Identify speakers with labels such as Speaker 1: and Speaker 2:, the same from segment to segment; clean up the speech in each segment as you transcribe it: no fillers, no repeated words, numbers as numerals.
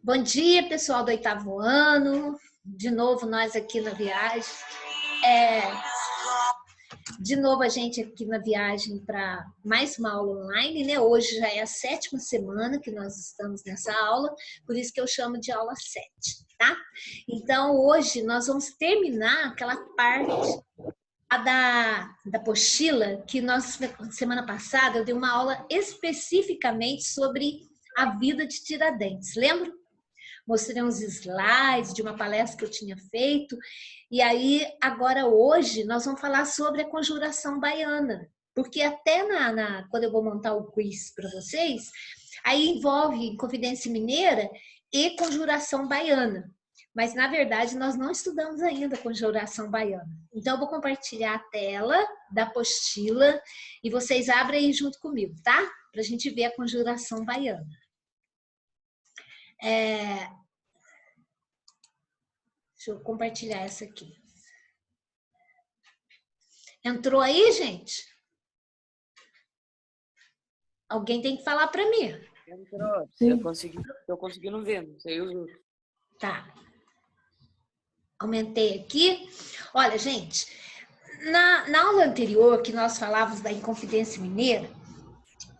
Speaker 1: Bom dia, pessoal do oitavo ano. De novo, nós aqui na viagem. É, de novo, a gente aqui na viagem para mais uma aula online, né? Hoje já é a 7ª semana que nós estamos nessa aula, por isso que eu chamo de aula 7, tá? Então, hoje nós vamos terminar aquela parte da apostila que nós, semana passada, eu dei uma aula especificamente sobre a vida de Tiradentes, lembra? Mostrei uns slides de uma palestra que eu tinha feito. E aí, agora hoje, nós vamos falar sobre a conjuração baiana. Porque até quando eu vou montar o quiz para vocês, aí envolve Confidência Mineira e conjuração baiana. Mas, na verdade, nós não estudamos ainda a conjuração baiana. Então, eu vou compartilhar a tela da apostila e vocês abrem aí junto comigo, tá? Para a gente ver a conjuração baiana. Deixa eu compartilhar essa aqui. Entrou aí, gente? Alguém tem que falar para mim.
Speaker 2: Entrou. Tô conseguindo ver, não sei os outros.
Speaker 1: Tá. Aumentei aqui. Olha, gente, na aula anterior que nós falávamos da Inconfidência Mineira,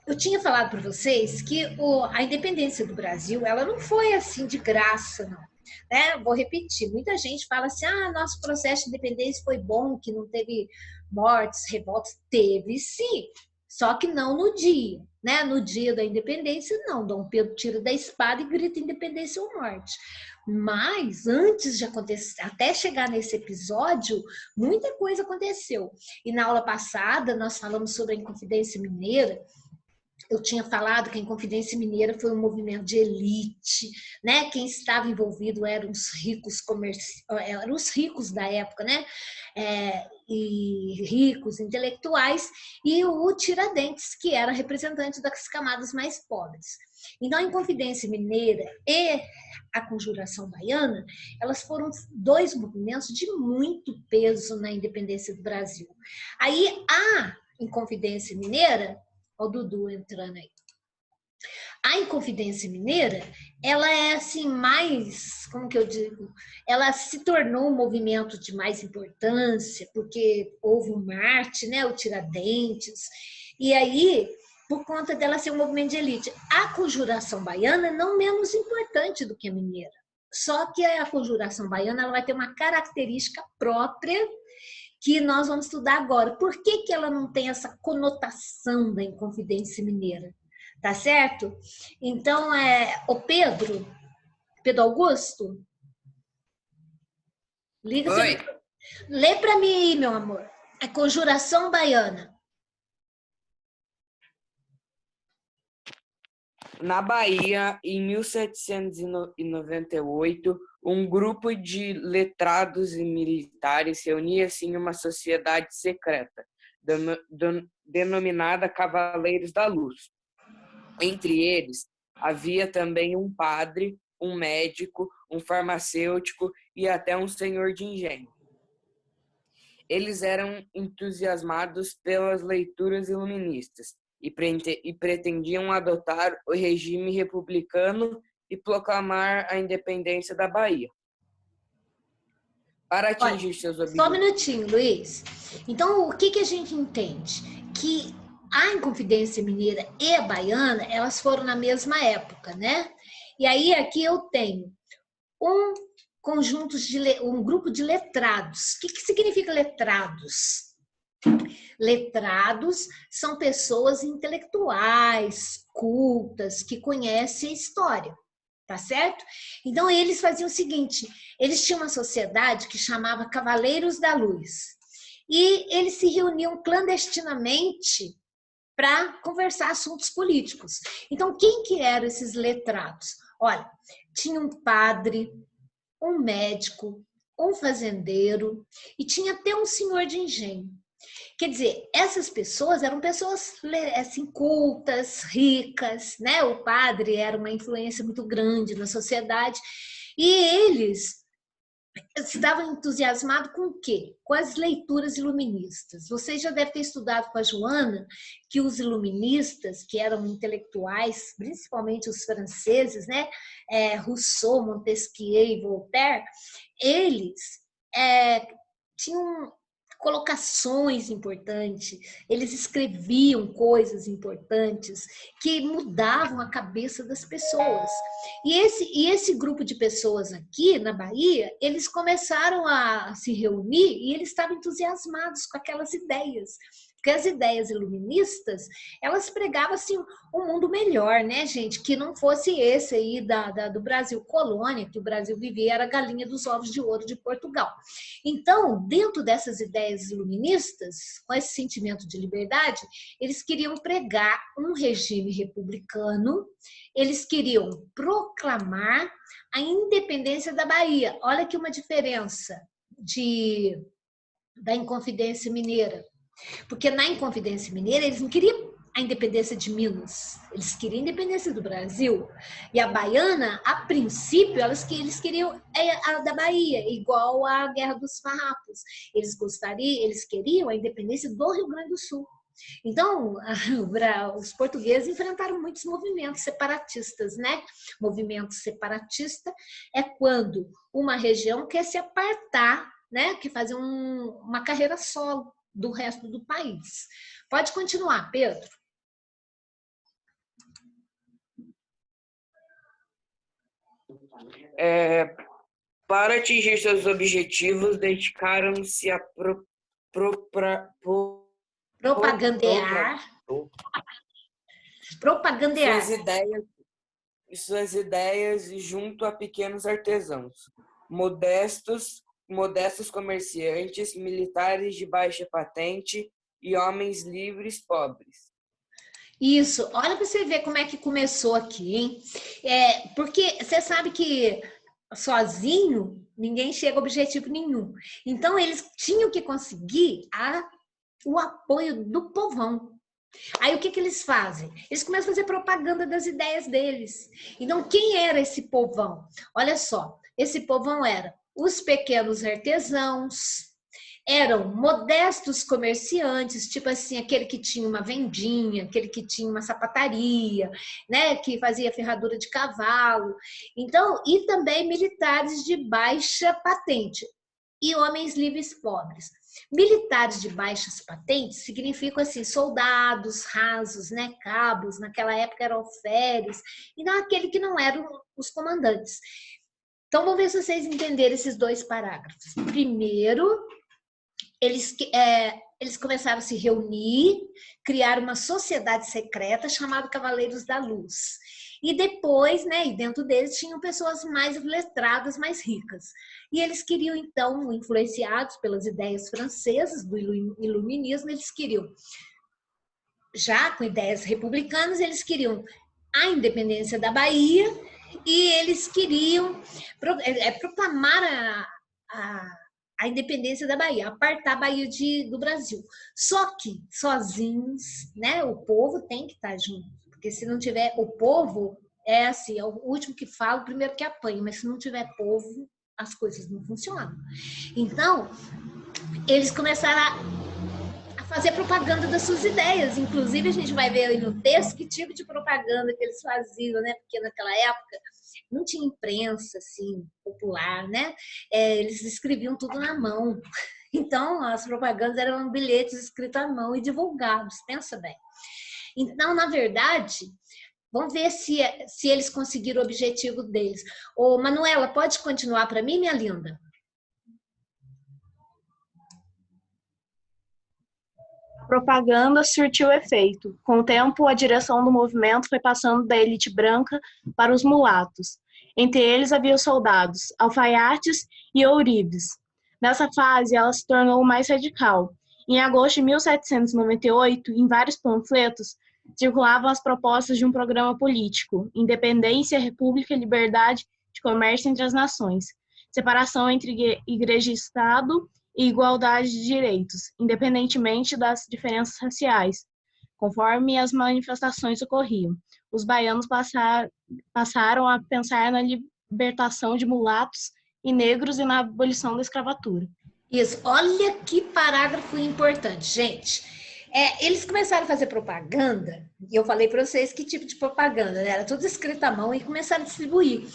Speaker 1: eu tinha falado para vocês que a independência do Brasil, ela não foi assim de graça, não. Né? Vou repetir, muita gente fala assim, nosso processo de independência foi bom, que não teve mortes, revoltas. Teve sim, só que não no dia, né? No dia da independência, não. Dom Pedro tira da espada e grita independência ou morte. Mas antes de acontecer, até chegar nesse episódio, muita coisa aconteceu. E na aula passada, nós falamos sobre a Inconfidência Mineira. Eu tinha falado que a Inconfidência Mineira foi um movimento de elite, né? Quem estava envolvido eram os ricos eram os ricos da época, né? E ricos, intelectuais, e o Tiradentes, que era representante das camadas mais pobres. Então, a Inconfidência Mineira e a Conjuração Baiana, elas foram dois movimentos de muito peso na independência do Brasil. Aí, a Inconfidência Mineira, o Dudu entrando aí. A Inconfidência Mineira, ela é assim mais, como que eu digo, ela se tornou um movimento de mais importância, porque houve um Marte, né, o Tiradentes, e aí, por conta dela ser um movimento de elite. A Conjuração Baiana é não menos importante do que a mineira, só que a Conjuração Baiana ela vai ter uma característica própria que nós vamos estudar agora. Por que ela não tem essa conotação da Inconfidência Mineira? Tá certo? Então, o Pedro Augusto, liga.
Speaker 2: Oi.
Speaker 1: Lê para mim aí, meu amor. A Conjuração Baiana.
Speaker 2: Na Bahia, em 1798, um grupo de letrados e militares reunia-se em uma sociedade secreta, denominada Cavaleiros da Luz. Entre eles, havia também um padre, um médico, um farmacêutico e até um senhor de engenho. Eles eram entusiasmados pelas leituras iluministas e pretendiam adotar o regime republicano e proclamar a independência da Bahia. Para atingir seus objetivos...
Speaker 1: Só um minutinho, Luiz. Então, o que a gente entende? Que a Inconfidência Mineira e a Baiana, elas foram na mesma época, né? E aí, aqui eu tenho um grupo de letrados. O que significa letrados? Letrados são pessoas intelectuais, cultas, que conhecem a história, tá certo? Então, eles faziam o seguinte, eles tinham uma sociedade que chamava Cavaleiros da Luz, e eles se reuniam clandestinamente para conversar assuntos políticos. Então, quem que eram esses letrados? Olha, tinha um padre, um médico, um fazendeiro, e tinha até um senhor de engenho. Quer dizer, essas pessoas eram pessoas assim, cultas, ricas, né? O padre era uma influência muito grande na sociedade e eles estava entusiasmado com o quê? Com as leituras iluministas. Vocês já devem ter estudado com a Joana que os iluministas, que eram intelectuais, principalmente os franceses, né? Rousseau, Montesquieu e Voltaire, eles tinham colocações importantes, eles escreviam coisas importantes que mudavam a cabeça das pessoas. E esse grupo de pessoas aqui na Bahia, eles começaram a se reunir e eles estavam entusiasmados com aquelas ideias. Porque as ideias iluministas, elas pregavam assim, um mundo melhor, né, gente? Que não fosse esse aí do Brasil colônia, que o Brasil vivia, era a galinha dos ovos de ouro de Portugal. Então, dentro dessas ideias iluministas, com esse sentimento de liberdade, eles queriam pregar um regime republicano, eles queriam proclamar a independência da Bahia. Olha que uma diferença da Inconfidência Mineira. Porque na Inconfidência Mineira eles não queriam a independência de Minas, eles queriam a independência do Brasil. E a baiana, a princípio, eles queriam a da Bahia, igual à Guerra dos Farrapos. Eles queriam a independência do Rio Grande do Sul. Então, os portugueses enfrentaram muitos movimentos separatistas, né? Movimento separatista é quando uma região quer se apartar, né? Quer fazer uma carreira solo do resto do país. Pode continuar, Pedro.
Speaker 2: Para atingir seus objetivos, dedicaram-se a
Speaker 1: propagandear
Speaker 2: suas ideias junto a pequenos artesãos, modestos comerciantes, militares de baixa patente e homens livres pobres.
Speaker 1: Isso, olha para você ver como é que começou aqui, hein? Porque você sabe que sozinho ninguém chega a objetivo nenhum. Então eles tinham que conseguir o apoio do povão. Aí o que eles fazem? Eles começam a fazer propaganda das ideias deles. Então quem era esse povão? Olha só, esse povão era os pequenos artesãos, eram modestos comerciantes, tipo assim, aquele que tinha uma vendinha, aquele que tinha uma sapataria, né, que fazia ferradura de cavalo. Então, e também militares de baixa patente e homens livres pobres. Militares de baixas patentes significam assim, soldados rasos, né, cabos, naquela época eram alferes, e não aquele que não eram os comandantes. Então, vamos ver se vocês entenderam esses dois parágrafos. Primeiro, eles começaram a se reunir, criar uma sociedade secreta chamada Cavaleiros da Luz. E depois, né, e dentro deles tinham pessoas mais letradas, mais ricas. E eles queriam, então, influenciados pelas ideias francesas do iluminismo, eles queriam, já com ideias republicanas, eles queriam a independência da Bahia e eles queriam proclamar a independência da Bahia, apartar a Bahia do Brasil. Só que, sozinhos, né, o povo tem que estar junto, porque se não tiver o povo, é assim, é o último que fala, o primeiro que apanha, mas se não tiver povo, as coisas não funcionam. Então, eles começaram a fazer propaganda das suas ideias, inclusive a gente vai ver aí no texto que tipo de propaganda que eles faziam, né, porque naquela época não tinha imprensa assim popular, né? Eles escreviam tudo na mão. Então, as propagandas eram bilhetes escritos à mão e divulgados, pensa bem. Então, na verdade, vamos ver se eles conseguiram o objetivo deles. Ô, Manuela, pode continuar para mim, minha linda?
Speaker 3: A propaganda surtiu efeito. Com o tempo, a direção do movimento foi passando da elite branca para os mulatos. Entre eles havia os soldados, alfaiates e ouribes. Nessa fase, ela se tornou mais radical. Em agosto de 1798, em vários panfletos, circulavam as propostas de um programa político: independência, república, liberdade de comércio entre as nações, separação entre igreja e Estado e igualdade de direitos, independentemente das diferenças raciais. Conforme as manifestações ocorriam, os baianos passaram a pensar na libertação de mulatos e negros e na abolição da escravatura.
Speaker 1: Isso, olha que parágrafo importante, gente. Eles começaram a fazer propaganda, e eu falei para vocês que tipo de propaganda, né? Era tudo escrito à mão e começaram a distribuir.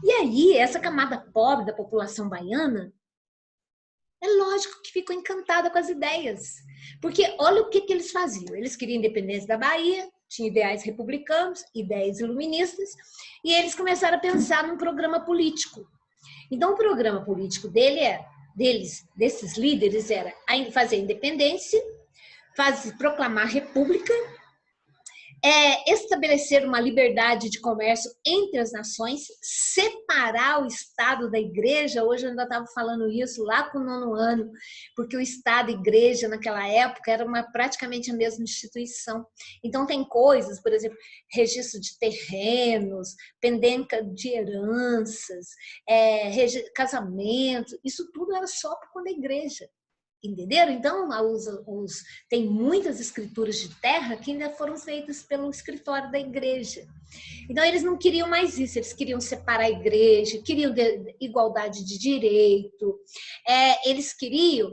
Speaker 1: E aí, essa camada pobre da população baiana, é lógico que ficou encantada com as ideias. Porque olha o que eles faziam. Eles queriam independência da Bahia, tinham ideais republicanos, ideias iluministas, e eles começaram a pensar num programa político. Então, o programa político desses líderes, era fazer independência, proclamar república, estabelecer uma liberdade de comércio entre as nações, separar o Estado da Igreja. Hoje eu ainda estava falando isso lá com o 9º ano, porque o Estado e a Igreja naquela época era praticamente a mesma instituição. Então tem coisas, por exemplo, registro de terrenos, pendenca de heranças, casamento, isso tudo era só por conta da Igreja. Entenderam? Então, tem muitas escrituras de terra que ainda foram feitas pelo escritório da igreja. Então, eles não queriam mais isso, eles queriam separar a igreja, queriam igualdade de direito, eles queriam,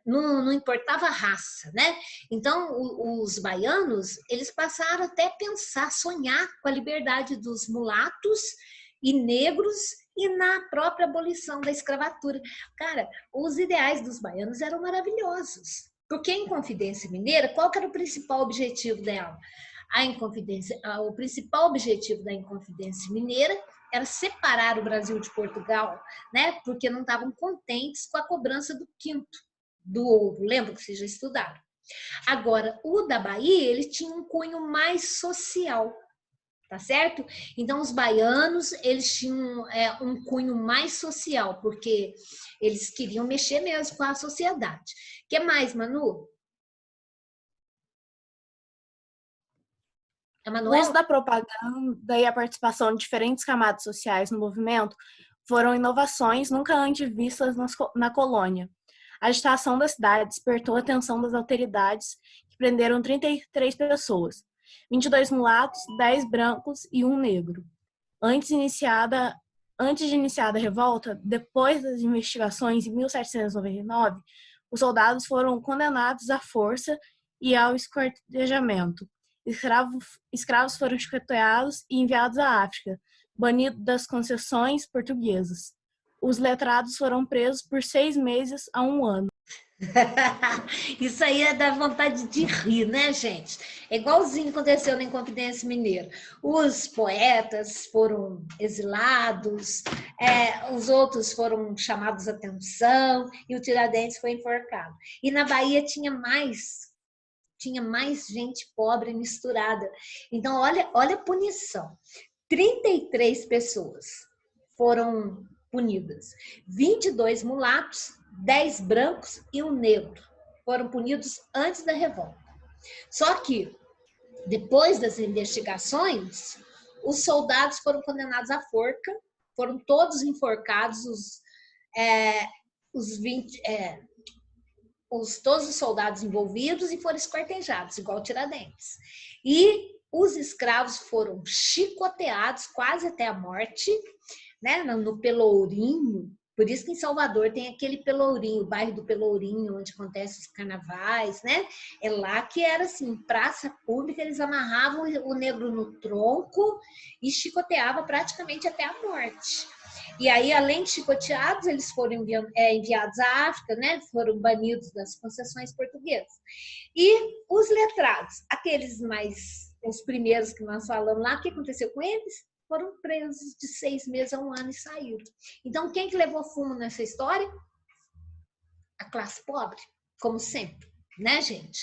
Speaker 1: não importava a raça, né? Então, os baianos, eles passaram até a pensar, sonhar com a liberdade dos mulatos e negros e na própria abolição da escravatura. Cara, os ideais dos baianos eram maravilhosos. Porque a Inconfidência Mineira, qual que era o principal objetivo dela? O principal objetivo da Inconfidência Mineira era separar o Brasil de Portugal, né? Porque não estavam contentes com a cobrança do quinto, do ouro. Lembra que vocês já estudaram? Agora, o da Bahia, ele tinha um cunho mais social. Tá certo? Então, os baianos, eles tinham um cunho mais social, porque eles queriam mexer mesmo com a sociedade. O que mais, Manu?
Speaker 3: O uso da propaganda e a participação de diferentes camadas sociais no movimento foram inovações nunca antes vistas na colônia. A agitação da cidade despertou a atenção das autoridades, que prenderam 33 pessoas. 22 mulatos, 10 brancos e 1 negro. Antes de iniciada a revolta, depois das investigações em 1799, os soldados foram condenados à força e ao esquartejamento. Escravos foram chicoteados e enviados à África, banidos das concessões portuguesas. Os letrados foram presos por 6 meses a 1 ano.
Speaker 1: Isso aí dá vontade de rir, né, gente? É igualzinho aconteceu na Inconfidência Mineira. Os poetas foram exilados, os outros foram chamados à atenção e o Tiradentes foi enforcado. E na Bahia tinha mais gente pobre misturada. Então, olha a punição. 33 pessoas foram punidas. 22 mulatos, 10 brancos e 1 negro foram punidos antes da revolta. Só que, depois das investigações, os soldados foram condenados à forca, foram todos enforcados, todos os soldados envolvidos, e foram esquartejados, igual Tiradentes. E os escravos foram chicoteados quase até a morte, né, no Pelourinho. Por isso que em Salvador tem aquele Pelourinho, o bairro do Pelourinho, onde acontecem os carnavais, né? É lá que era assim, praça pública, eles amarravam o negro no tronco e chicoteavam praticamente até a morte. E aí, além de chicoteados, eles foram enviados à África, né? Foram banidos das concessões portuguesas. E os letrados, os primeiros que nós falamos lá, o que aconteceu com eles? Foram presos de 6 meses a 1 ano e saíram. Então, quem que levou fumo nessa história? A classe pobre, como sempre, né, gente?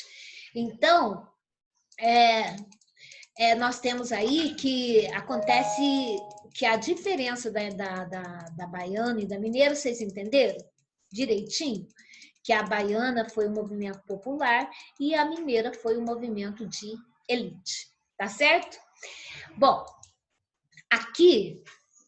Speaker 1: Então, nós temos aí que acontece que a diferença da baiana e da mineira, vocês entenderam direitinho? Que a baiana foi um movimento popular e a mineira foi um movimento de elite, tá certo? Bom, aqui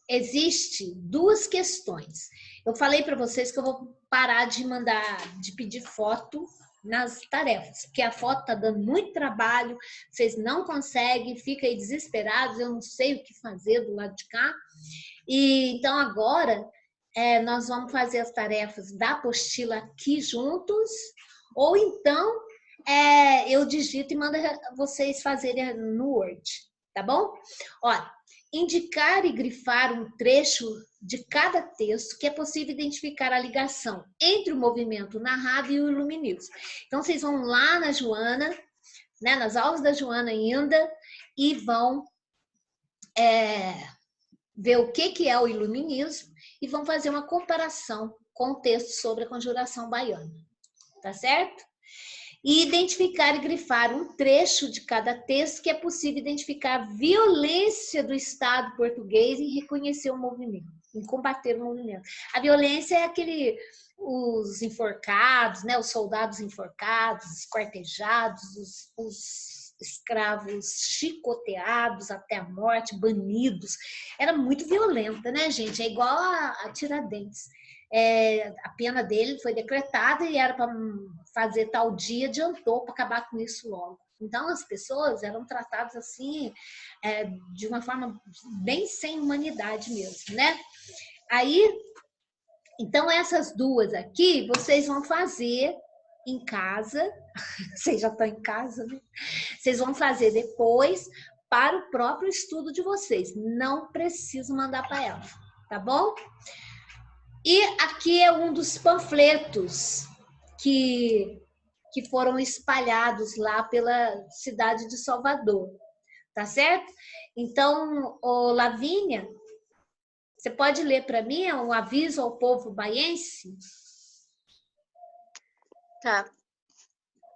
Speaker 1: existe 2 questões. Eu falei para vocês que eu vou parar de pedir foto nas tarefas, porque a foto está dando muito trabalho, vocês não conseguem, ficam aí desesperados, eu não sei o que fazer do lado de cá. E então agora nós vamos fazer as tarefas da apostila aqui juntos, ou então eu digito e mando vocês fazerem no Word, tá bom? Olha, indicar e grifar um trecho de cada texto que é possível identificar a ligação entre o movimento narrado e o iluminismo. Então, vocês vão lá na Joana, né, nas aulas da Joana ainda, e vão ver o que é o iluminismo e vão fazer uma comparação com o texto sobre a conjuração baiana, tá certo? E identificar e grifar um trecho de cada texto que é possível identificar a violência do Estado português em reconhecer o movimento, em combater o movimento. A violência é os enforcados, né, os soldados enforcados, esquartejados, os escravos chicoteados até a morte, banidos. Era muito violenta, né, gente? É igual a Tiradentes. A pena dele foi decretada e era para fazer tal dia, adiantou para acabar com isso logo. Então, as pessoas eram tratadas assim, de uma forma bem sem humanidade mesmo, né? Aí, então, essas duas aqui, vocês vão fazer em casa, vocês já estão em casa, né? Vocês vão fazer depois para o próprio estudo de vocês. Não preciso mandar para ela, tá bom? E aqui é um dos panfletos que foram espalhados lá pela cidade de Salvador, tá certo? Então, Lavínia, você pode ler para mim um aviso ao povo baiense?
Speaker 3: Tá.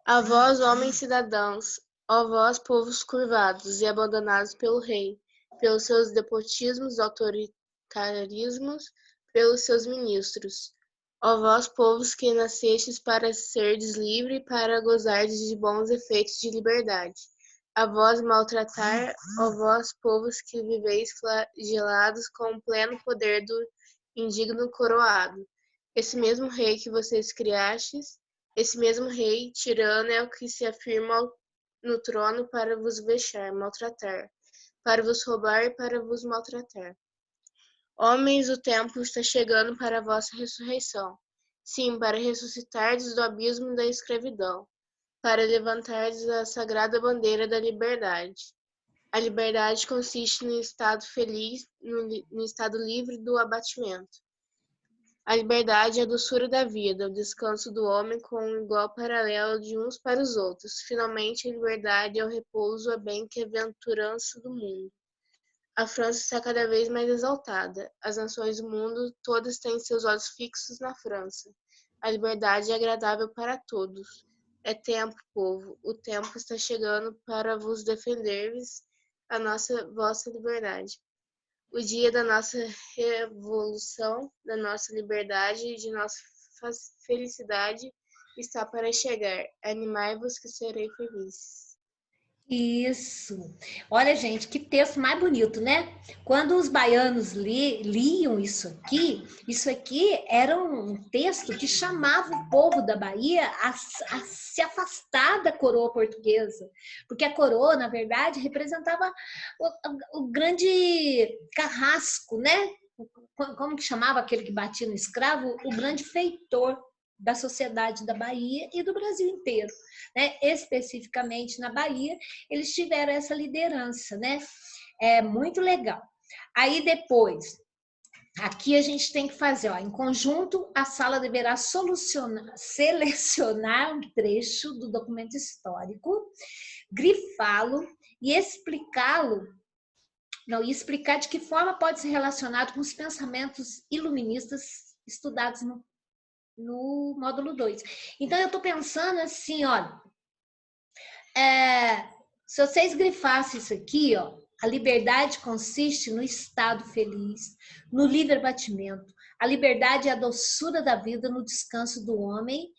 Speaker 3: A vós, homens cidadãos, ó vós, povos curvados e abandonados pelo rei, pelos seus despotismos, autoritarismos, pelos seus ministros. Ó vós, povos que nascestes para serdes livre, para gozardes de bons efeitos de liberdade. A vós maltratar, ó vós, povos que viveis flagelados com o pleno poder do indigno coroado. Esse mesmo rei que vocês criastes, esse mesmo rei tirano é o que se afirma no trono para vos vexar, maltratar, para vos roubar e para vos maltratar. Homens, o tempo está chegando para a vossa ressurreição. Sim, para ressuscitardes do abismo da escravidão, para levantardes a sagrada bandeira da liberdade. A liberdade consiste no estado feliz, no estado livre do abatimento. A liberdade é a doçura da vida, o descanso do homem com um igual paralelo de uns para os outros. Finalmente, a liberdade é o repouso, a bem-aventurança do mundo. A França está cada vez mais exaltada. As nações do mundo todas têm seus olhos fixos na França. A liberdade é agradável para todos. É tempo, povo, o tempo está chegando para vos defenderdes a vossa liberdade. O dia da nossa revolução, da nossa liberdade e de nossa felicidade está para chegar. Animai-vos que serei feliz.
Speaker 1: Isso. Olha, gente, que texto mais bonito, né? Quando os baianos liam isso aqui era um texto que chamava o povo da Bahia a se afastar da coroa portuguesa, porque a coroa, na verdade, representava o grande carrasco, né? Como que chamava aquele que batia no escravo? O grande feitor da sociedade da Bahia e do Brasil inteiro, né? Especificamente na Bahia, eles tiveram essa liderança, né? É muito legal. Aí depois, aqui a gente tem que fazer, ó, em conjunto, a sala deverá selecionar um trecho do documento histórico, grifá-lo e explicá-lo, não, e explicar de que forma pode ser relacionado com os pensamentos iluministas estudados no módulo 2. Então, eu estou pensando assim, olha, se vocês grifassem isso aqui, ó, a liberdade consiste no estado feliz, no livre abatimento. A liberdade é a doçura da vida, no descanso do homem,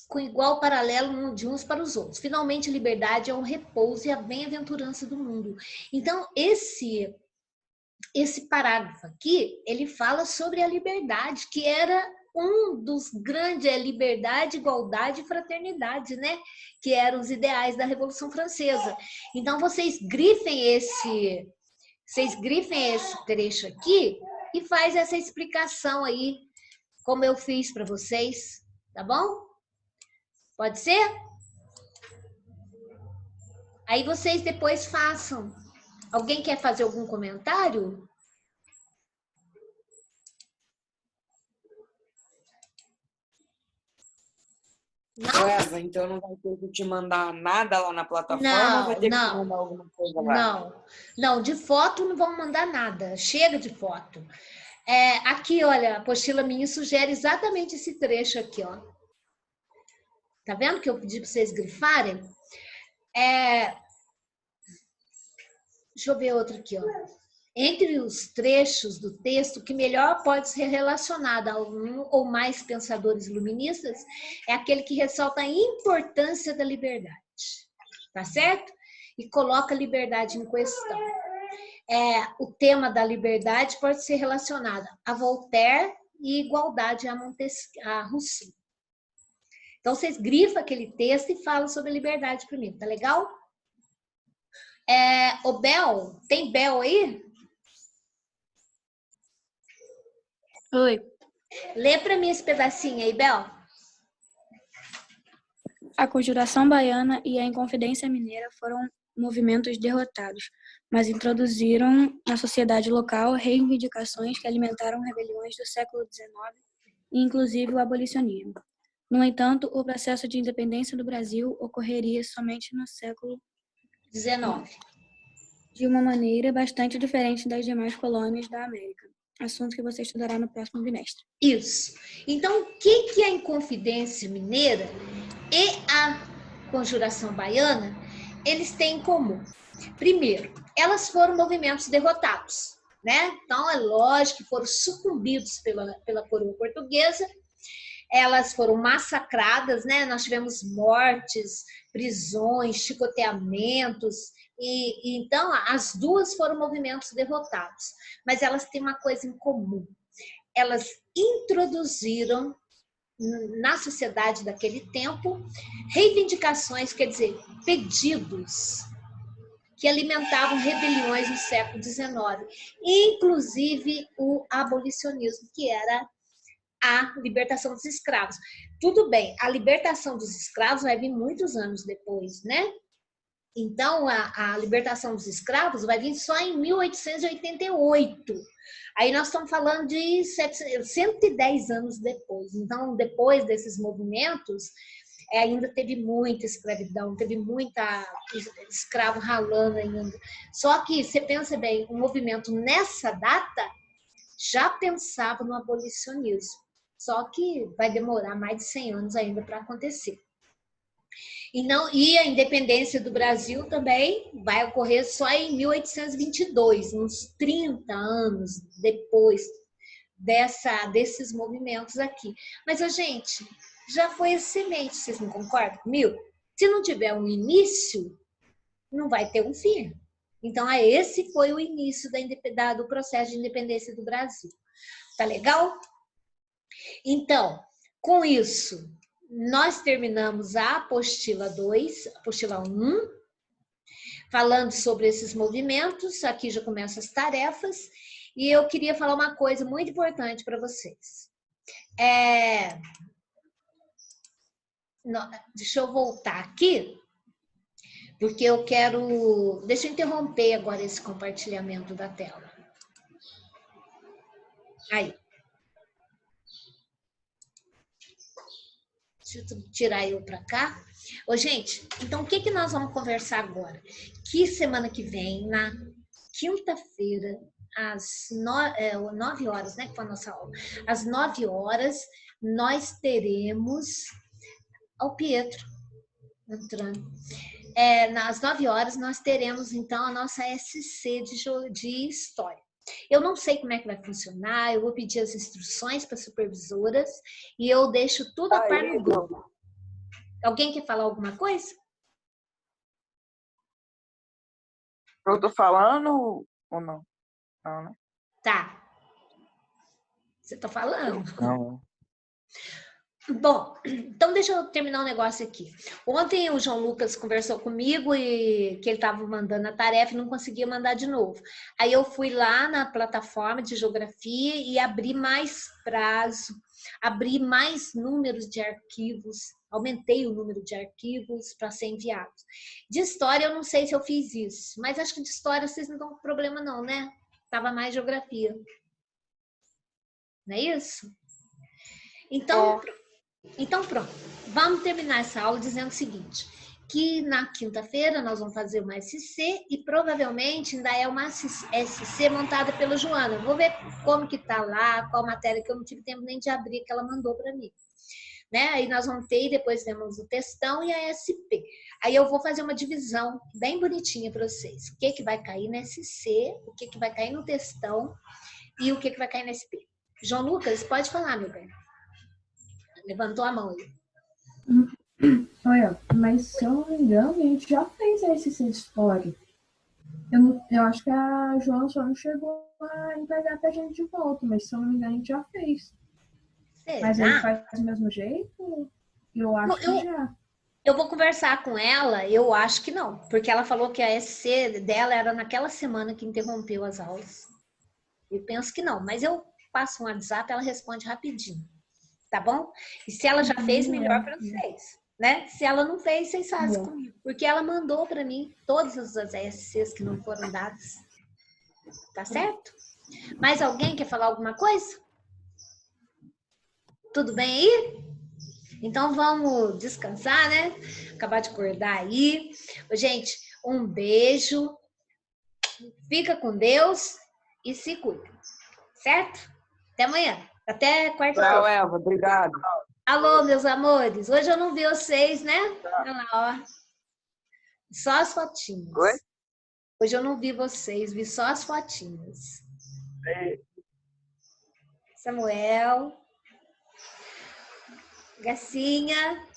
Speaker 1: com igual paralelo de uns para os outros. Finalmente, a liberdade é o repouso e a bem-aventurança do mundo. Então, esse parágrafo aqui, ele fala sobre a liberdade, que era um dos grandes, liberdade, igualdade e fraternidade, né? Que eram os ideais da Revolução Francesa. Então, vocês grifem Vocês grifem esse trecho aqui e faz essa explicação aí, como eu fiz para vocês, tá bom? Pode ser? Aí vocês depois façam. Alguém quer fazer algum comentário?
Speaker 2: Não? Eva, então não vai ter que te mandar nada lá na plataforma ou vai ter que te mandar alguma coisa lá?
Speaker 1: Não, de foto não vão mandar nada. Chega de foto. Aqui, olha, a apostila minha sugere exatamente esse trecho aqui, ó. Tá vendo que eu pedi para vocês grifarem? Deixa eu ver outro aqui, ó. Entre os trechos do texto, que melhor pode ser relacionado a um ou mais pensadores iluministas é aquele que ressalta a importância da liberdade, tá certo? E coloca a liberdade em questão. O tema da liberdade pode ser relacionado a Voltaire e igualdade a Rousseau. Então, vocês grifam aquele texto e falam sobre a liberdade primeiro, tá legal? O Bel, tem Bel aí?
Speaker 4: Oi.
Speaker 1: Lê para mim esse pedacinho aí, Bel.
Speaker 4: A Conjuração Baiana e a Inconfidência Mineira foram movimentos derrotados, mas introduziram na sociedade local reivindicações que alimentaram rebeliões do século XIX, inclusive o abolicionismo. No entanto, o processo de independência do Brasil ocorreria somente no século
Speaker 1: XIX.
Speaker 4: De uma maneira bastante diferente das demais colônias da América. Assunto que você estudará no próximo bimestre.
Speaker 1: Isso. Então, o que é a Inconfidência Mineira e a Conjuração Baiana, eles têm em comum? Primeiro, elas foram movimentos derrotados, né? Então, é lógico que foram sucumbidos pela coroa portuguesa, elas foram massacradas, né? Nós tivemos mortes, prisões, chicoteamentos, e então as duas foram movimentos derrotados, mas elas têm uma coisa em comum. Elas introduziram na sociedade daquele tempo reivindicações, quer dizer, pedidos que alimentavam rebeliões no século XIX, inclusive o abolicionismo, que era a libertação dos escravos. Tudo bem, a libertação dos escravos vai vir muitos anos depois, né? Então, a libertação dos escravos vai vir só em 1888. Aí nós estamos falando de 110 anos depois. Então, depois desses movimentos, ainda teve muita escravidão, teve muita escravo ralando ainda. Só que, você pensa bem, o movimento nessa data já pensava no abolicionismo. Só que vai demorar mais de 100 anos ainda para acontecer. E a independência do Brasil também vai ocorrer só em 1822, uns 30 anos depois desses movimentos aqui. Mas, gente, já foi a semente, vocês não concordam comigo? Se não tiver um início, não vai ter um fim. Então, esse foi o início do processo de independência do Brasil. Tá legal? Então, com isso, nós terminamos a apostila 2, apostila 1, falando sobre esses movimentos. Aqui já começam as tarefas. E eu queria falar uma coisa muito importante para vocês. Deixa eu voltar aqui, porque eu quero... Deixa eu interromper agora esse compartilhamento da tela. Aí. Deixa eu tirar eu para cá. Gente, então o que nós vamos conversar agora? Que semana que vem, na quinta-feira, às 9 horas, né? Que foi a nossa aula. Às 9 horas, nós teremos o Pietro entrando. Às 9 horas, nós teremos, então, a nossa SC de História. Eu não sei como é que vai funcionar, eu vou pedir as instruções para as supervisoras e eu deixo tudo a par no grupo. Alguém quer falar alguma coisa?
Speaker 5: Eu tô falando ou não? Não, né?
Speaker 1: Tá. Você tá falando?
Speaker 5: Não.
Speaker 1: Bom, então deixa eu terminar um negócio aqui. Ontem o João Lucas conversou comigo e que ele estava mandando a tarefa e não conseguia mandar de novo. Aí eu fui lá na plataforma de geografia e abri mais prazo, abri mais números de arquivos, aumentei o número de arquivos para ser enviados. De história eu não sei se eu fiz isso, mas acho que de história vocês não dão problema não, né? Tava mais geografia. Não é isso? Então, pronto. Vamos terminar essa aula dizendo o seguinte, que na quinta-feira nós vamos fazer uma SC e provavelmente ainda é uma SC montada pela Joana. Vou ver como que tá lá, qual matéria que eu não tive tempo nem de abrir, que ela mandou para mim. Né? Aí nós vamos ter e depois temos o textão e a SP. Aí eu vou fazer uma divisão bem bonitinha para vocês. O que que vai cair na SC, o que que vai cair no textão e o que que vai cair na SP. João Lucas, pode falar, meu bem. Levantou a mão aí.
Speaker 6: Olha, mas se eu não me engano, a gente já fez esse história. Eu acho que a Joana só não chegou a entregar pra gente de volta, mas se eu não me engano, a gente já fez.
Speaker 1: Será?
Speaker 6: Mas ele faz do mesmo jeito? Eu acho que já.
Speaker 1: Eu vou conversar com ela, eu acho que não, porque ela falou que a SC dela era naquela semana que interrompeu as aulas. Eu penso que não, mas eu passo um WhatsApp, ela responde rapidinho. Tá bom? E se ela já fez, melhor para vocês, né? Se ela não fez, vocês fazem comigo. Porque ela mandou para mim todas as SCs que não foram dadas. Tá certo? Mais alguém quer falar alguma coisa? Tudo bem aí? Então vamos descansar, né? Acabar de acordar aí. Gente, um beijo. Fica com Deus e se cuida. Certo? Até amanhã. Até quarta-feira.
Speaker 2: Tchau, Elva. Obrigado.
Speaker 1: Alô, meus amores. Hoje eu não vi vocês, né? Olha lá, ó. Só as fotinhas.
Speaker 5: Oi?
Speaker 1: Hoje eu não vi vocês, vi só as fotinhas. Samuel. Gracinha.